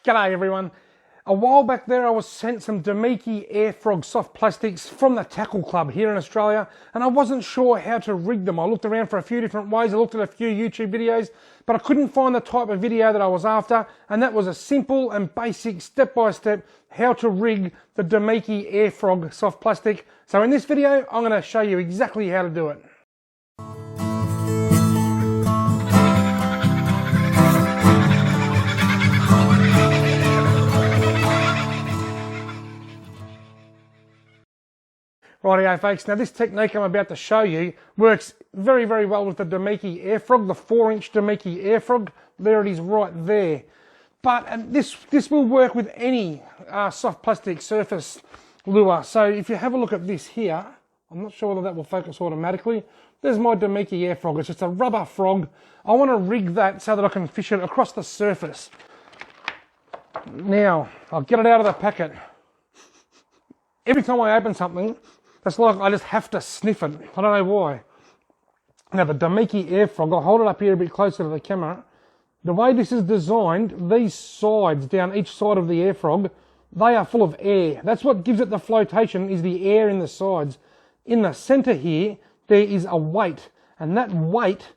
G'day everyone. A while back there I was sent some Damiki Air frog soft plastics from the Tackle Club here in Australia, and I wasn't sure how to rig them. I looked around for a few different ways, I looked at a few YouTube videos, but I couldn't find the type of video that I was after, and that was a simple and basic step-by-step how to rig the Damiki Air frog soft plastic. So in this video I'm going to show you exactly how to do it. Rightio folks, now this technique I'm about to show you works very well with the Damiki Air frog, the 4-inch Damiki Air frog. There it is right there. But this will work with any soft plastic surface lure. So if you have a look at this here, I'm not sure whether that will focus automatically. There's my Damiki Air frog. It's just a rubber frog. I want to rig that so that I can fish it across the surface. Now, I'll get it out of the packet. Every time I open something, it's like I just have to sniff it. I don't know why. Now the Damiki Air frog, I'll hold it up here a bit closer to the camera. The way this is designed, these sides down each side of the air frog, they are full of air. That's what gives it the flotation, is the air in the sides. In the center here, there is a weight. And that weight,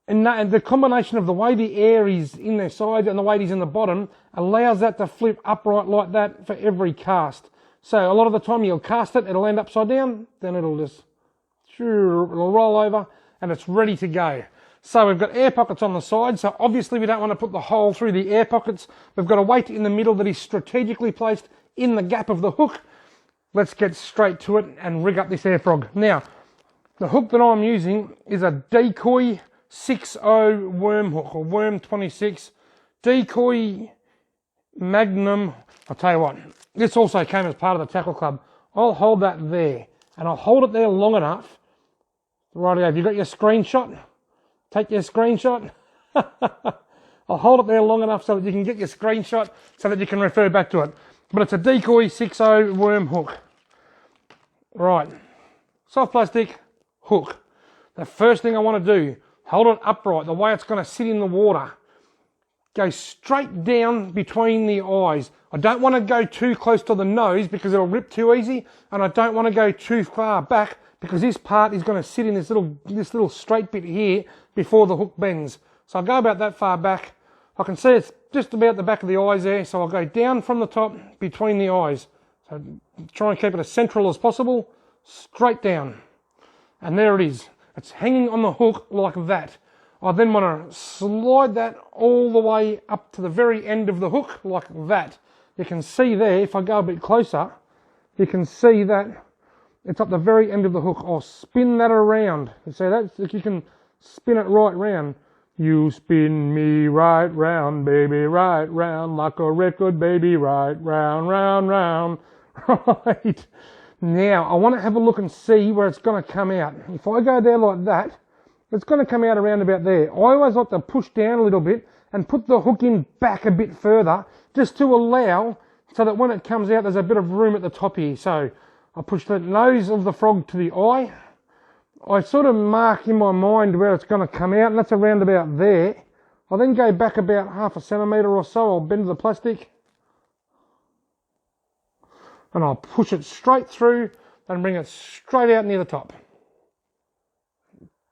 and the combination of the way the air is in the sides and the weight is in the bottom, allows that to flip upright like that for every cast. So a lot of the time you'll cast it, it'll end upside down, then it'll roll over and it's ready to go. So we've got air pockets on the side, so obviously we don't want to put the hole through the air pockets. We've got a weight in the middle that is strategically placed in the gap of the hook. Let's get straight to it and rig up this air frog. Now, the hook that I'm using is a Decoy 60 worm hook, or worm 26. Decoy Magnum. I'll tell you what, this also came as part of the Tackle Club. I'll hold that there, and I'll hold it there long enough. Rightio, have you got your screenshot? Take your screenshot. I'll hold it there long enough so that you can get your screenshot, so that you can refer back to it. But it's a Decoy 60 worm hook. Right, soft plastic hook. The first thing I want to do, hold it upright, the way it's going to sit in the water. Go straight down between the eyes. I don't want to go too close to the nose because it'll rip too easy, and I don't want to go too far back because this part is going to sit in this little straight bit here before the hook bends. So I'll go about that far back. I can see it's just about the back of the eyes there, so I'll go down from the top between the eyes. So try and keep it as central as possible, straight down. And there it is. It's hanging on the hook like that. I then want to slide that all the way up to the very end of the hook, like that. You can see there, if I go a bit closer, you can see that it's up the very end of the hook. I'll spin that around. You see that? You can spin it right round. You spin me right round, baby, right round, like a record, baby, right round, round, round. Right. Now, I want to have a look and see where it's going to come out. If I go there like that, it's going to come out around about there. I always like to push down a little bit and put the hook in back a bit further, just to allow, so that when it comes out there's a bit of room at the top here. So I push the nose of the frog to the eye. I sort of mark in my mind where it's going to come out, and that's around about there. I'll then go back about 1/2 centimetre or so. I'll bend the plastic and I'll push it straight through and bring it straight out near the top,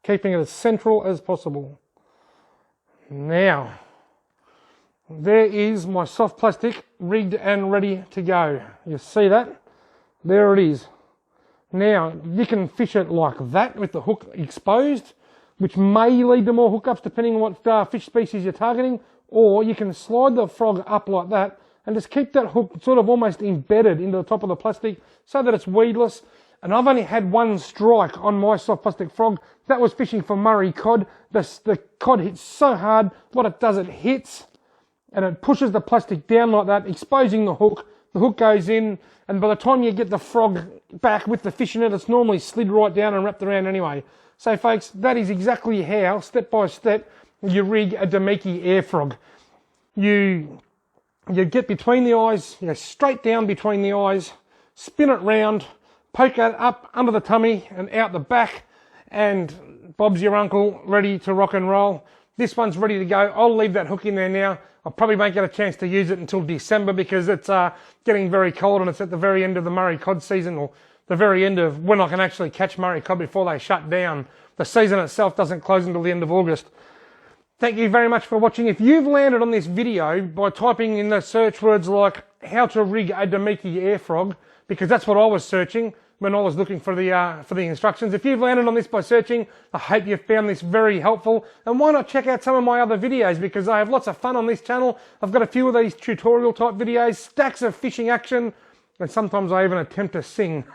keeping it as central as possible. Now, there is my soft plastic rigged and ready to go. You see that? There it is. Now, you can fish it like that with the hook exposed, which may lead to more hookups depending on what fish species you're targeting, or you can slide the frog up like that and just keep that hook sort of almost embedded into the top of the plastic so that it's weedless. And I've only had one strike on my soft plastic frog. That was fishing for Murray cod. The cod hits so hard, what it does, it hits and it pushes the plastic down like that, exposing the hook. The hook goes in, and by the time you get the frog back with the fish in it, it's normally slid right down and wrapped around anyway. So folks, that is exactly how, step by step, you rig a Damiki Air frog. You get between the eyes, you go straight down between the eyes, spin it round, poke it up under the tummy and out the back, and Bob's your uncle, ready to rock and roll. This one's ready to go. I'll leave that hook in there now. I probably won't get a chance to use it until December because it's getting very cold and it's at the very end of the Murray cod season, or the very end of when I can actually catch Murray cod before they shut down. The season itself doesn't close until the end of August. Thank you very much for watching. If you've landed on this video by typing in the search words like how to rig a Damiki Air frog, because that's what I was searching when I was looking for the instructions. If you've landed on this by searching, I hope you found this very helpful. And why not check out some of my other videos, because I have lots of fun on this channel. I've got a few of these tutorial type videos, stacks of fishing action, and sometimes I even attempt to sing.